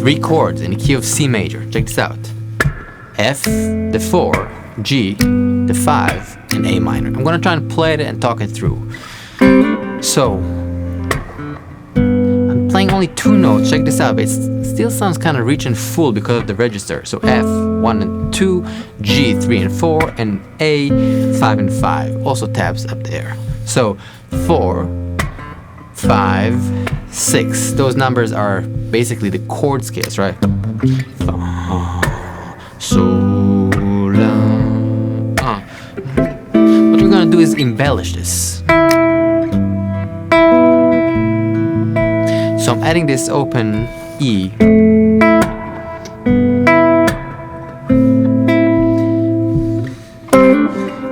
3 chords in the key of C major. Check this out. F, the 4, G, the 5, and A minor. I'm gonna try and play it and talk it through. So, I'm playing only 2 notes. Check this out. But it still sounds kind of rich and full because of the register. So F, 1 and 2, G, 3 and 4, and A, 5 and 5. Also tabs up there. So 4, 5, 6. Those numbers are basically the chord scales, right? Fa, sol, la. What we're gonna do is embellish this. So I'm adding this open E.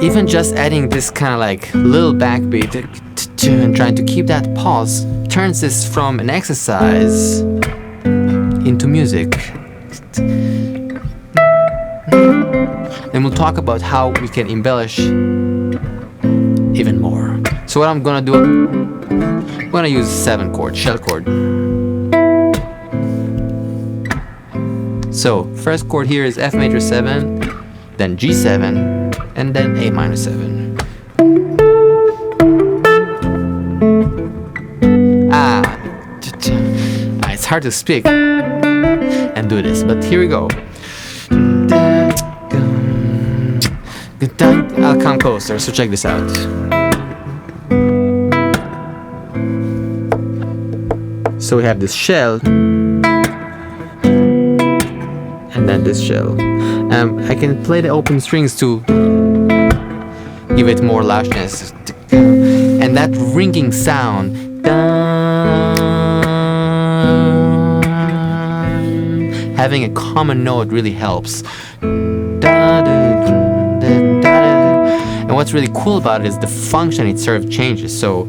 Even just adding this kind of like little backbeat and trying to keep that pause turns this from an exercise into music. And we'll talk about how we can embellish even more. So what I'm gonna do, I'm gonna use 7 chord, shell chord. So first chord here is F major 7, then G7, and then A minor 7. It's hard to speak and do this, but here we go. I'll come closer, so check this out. So we have this shell, and then this shell. I can play the open strings to give it more lushness, and that ringing sound. Having a common note really helps. And what's really cool about it is the function it sort of changes. So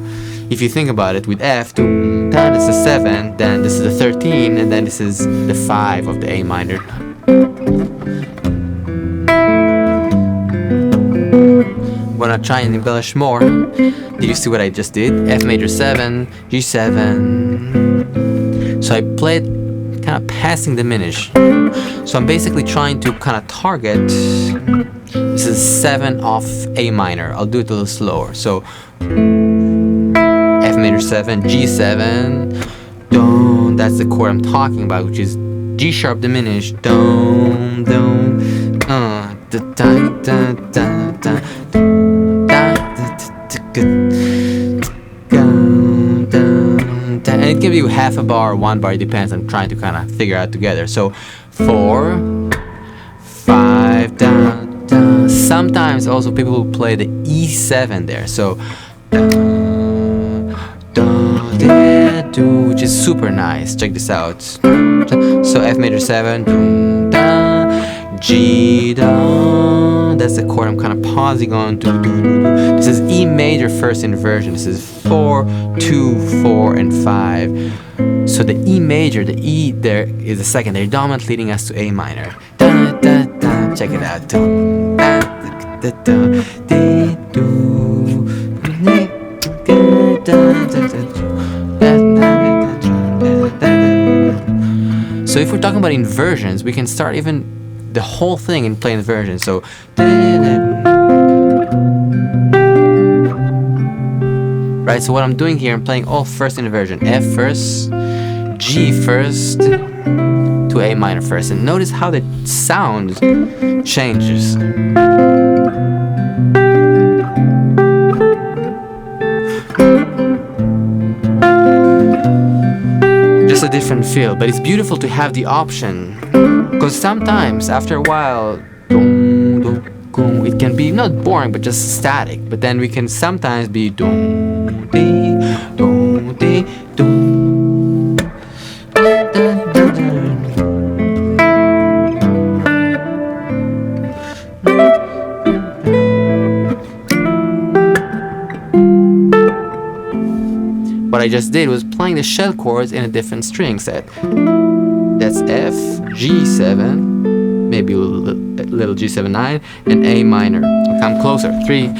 if you think about it, with F, this is 7, then this is the 13, and then this is the 5 of the A minor. Wanna try and embellish more? Did you see what I just did? F major 7, G7. So I played kind of passing diminish. So I'm basically trying to kind of target. This is 7 off A minor. I'll do it a little slower. So F major 7, G7, dum. That's the chord I'm talking about, which is G sharp diminish, dum, dum, da da da da da da. And it can be half a bar or 1 bar, it depends. I'm trying to kind of figure out together. So 4, 5, down, down. Sometimes also people will play the E7 there. So which is super nice. Check this out. So F major 7, G, that's the chord I'm kind of pausing on. This is E major first inversion. This is 4, 2, 4, and 5. So the E major, the E there is the secondary dominant, leading us to A minor. Check it out. So if we're talking about inversions, we can start even the whole thing and play inversions. So right, so what I'm doing here, I'm playing all first inversion. F first, G first, to A minor first. And notice how the sound changes. Just a different feel, but it's beautiful to have the option. Because sometimes, after a while, it can be not boring, but just static. But then we can sometimes be What I just did was playing the shell chords in a different string set. That's F, G7, maybe a little G7 9, and A minor. I'll come closer. 3.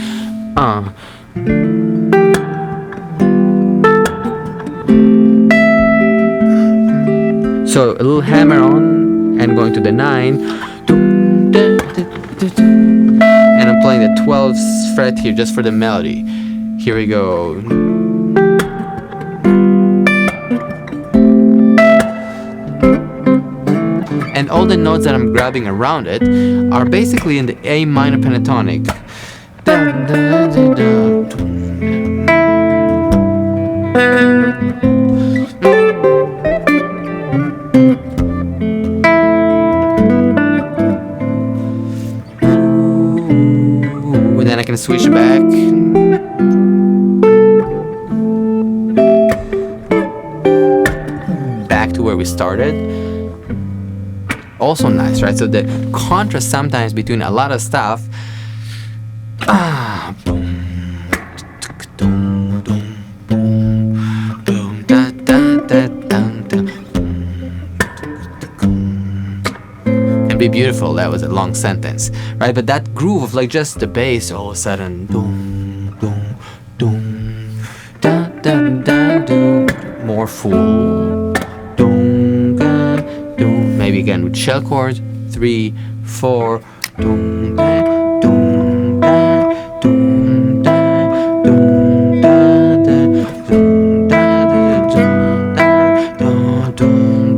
So So a little hammer on and going to the 9. And I'm playing the 12th fret here just for the melody. Here we go. And all the notes that I'm grabbing around it are basically in the A minor pentatonic. And then I can switch back. Back to where we started. Also nice, right? So the contrast sometimes between a lot of stuff. Can be beautiful. That was a long sentence, right? But that groove of like just the bass, all of a sudden, boom, boom, boom, da da da da, more full. Maybe again with shell chords, 3, 4, doom, da, doom, da, doom, da, doom, da, da, doom, da, da, doom,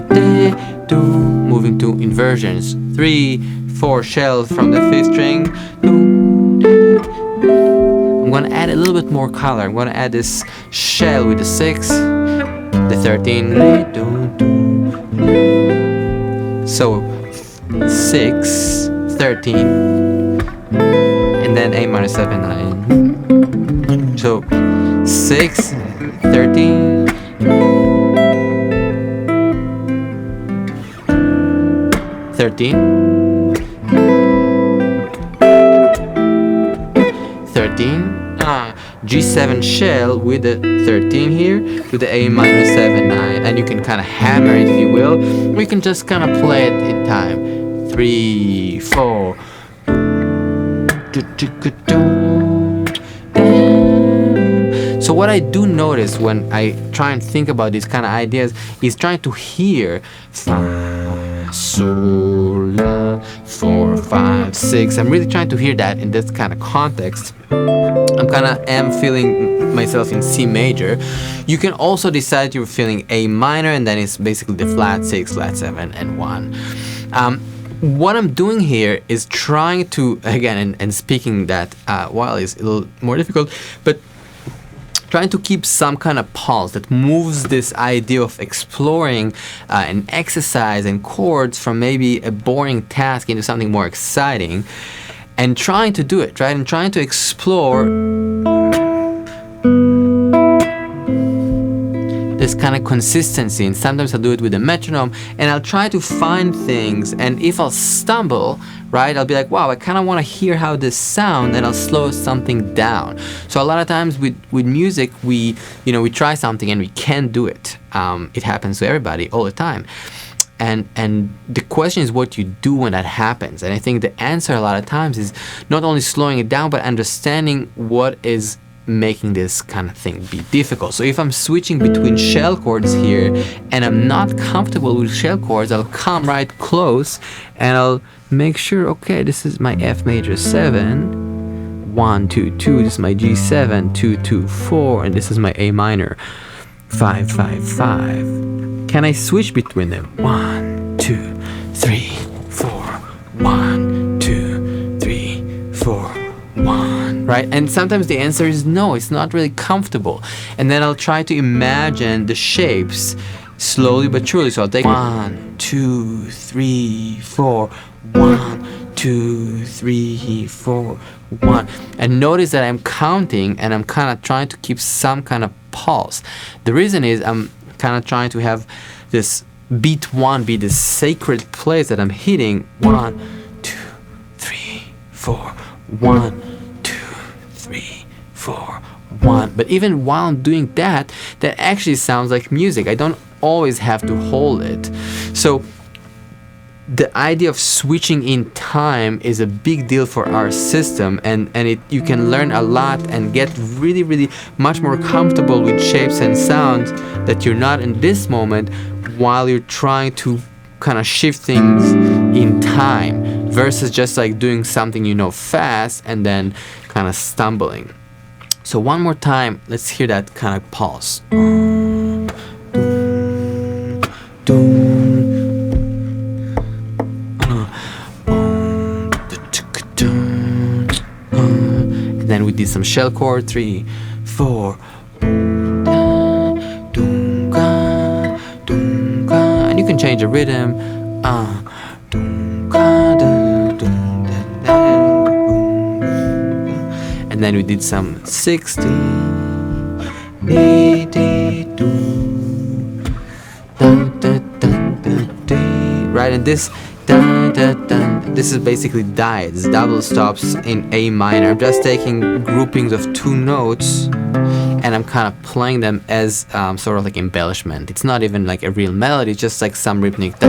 da, doom, moving to inversions, 3, 4 shell from the 5th string. I'm going to add a little bit more color. I'm going to add this shell with the 6, the 13. So 6, 13, and then A minor 7, 9. So 6, 13. 13. 13, G7 shell with the 13 here, with the A minor 7, 9, and you can kind of hammer it if you will, or you can just kind of play it in time. 3, 4. So what I do notice when I try and think about these kind of ideas is trying to hear fa, sol, la, 4, 5, 6. I'm really trying to hear that in this kind of context. I'm kind of feeling myself in C major. You can also decide you're feeling A minor, and then it's basically the flat 6, flat 7, and 1. What I'm doing here is trying to, again, and speaking that while it's a little more difficult, but trying to keep some kind of pulse that moves this idea of exploring an exercise and chords from maybe a boring task into something more exciting, and trying to do it, right? And trying to explore this kind of consistency. And sometimes I'll do it with a metronome, and I'll try to find things, and if I'll stumble, right, I'll be like, wow, I kind of want to hear how this sounds, and I'll slow something down. So a lot of times with music, we try something and we can't do it. It happens to everybody all the time. And the question is what you do when that happens. And I think the answer a lot of times is not only slowing it down, but understanding what is making this kind of thing be difficult. So if I'm switching between shell chords here and I'm not comfortable with shell chords, I'll come right close and I'll make sure, okay, this is my F major 7, 1, 2, 2, this is my G7, 2, 2, 4, and this is my A minor, 5, 5, 5. Can I switch between them? 1, 2, 3, 4, 1, 2, 3, 4, 1, right? And sometimes the answer is no, it's not really comfortable. And then I'll try to imagine the shapes slowly but surely. So I'll take 1, 2, 3, 4, 1, 2, 3, 4, 1. And notice that I'm counting and I'm kind of trying to keep some kind of pulse. The reason is I'm kind of trying to have this beat 1 be the sacred place that I'm hitting. 1, 2, 3, 4, 1, 2, 3, 4, 1. But even while I'm doing that, that actually sounds like music. I don't always have to hold it. So the idea of switching in time is a big deal for our system, and you can learn a lot and get really, really much more comfortable with shapes and sounds that you're not in this moment while you're trying to kind of shift things in time versus just like doing something fast and then kind of stumbling. So one more time, let's hear that kind of pulse. And then we did some shell chord, 3, 4. And you can change the rhythm. And then we did some 60, 82. Right, and this is basically diets, double stops in A minor. I'm just taking groupings of 2 notes and I'm kind of playing them as sort of like embellishment. It's not even like a real melody, it's just like some rhythmic.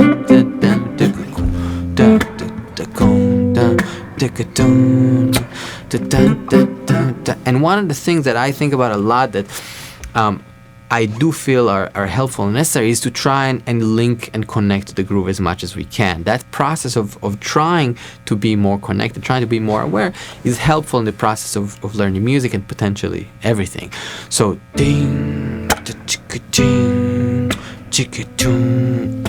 And one of the things that I think about a lot that I do feel are helpful and necessary is to try and link and connect to the groove as much as we can. That process of trying to be more connected, trying to be more aware is helpful in the process of learning music and potentially everything. So ding, chicka ding, chicka ding,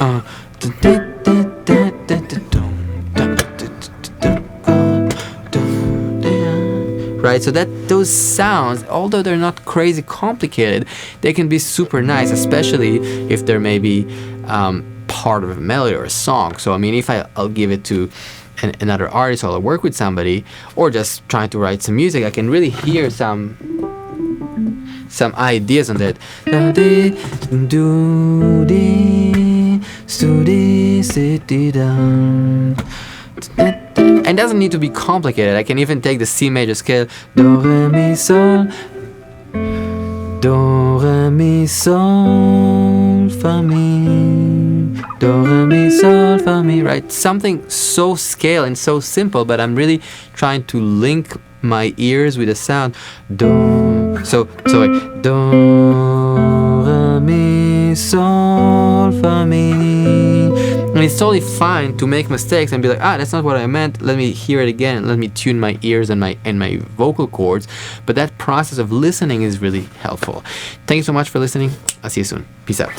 right, so that those sounds, although they're not crazy complicated, they can be super nice, especially if they're maybe part of a melody or a song. So I mean, if I'll give it to another artist, or I'll work with somebody, or just trying to write some music, I can really hear some ideas on that. And it doesn't need to be complicated. I can even take the C major scale, do re mi sol, do re mi sol fa mi, do re mi sol fa mi, right? Something so scale and so simple, but I'm really trying to link my ears with the sound. Do, so do re mi sol fa mi. And it's totally fine to make mistakes and be like, that's not what I meant. Let me hear it again. And let me tune my ears and my vocal cords. But that process of listening is really helpful. Thank you so much for listening. I'll see you soon. Peace out.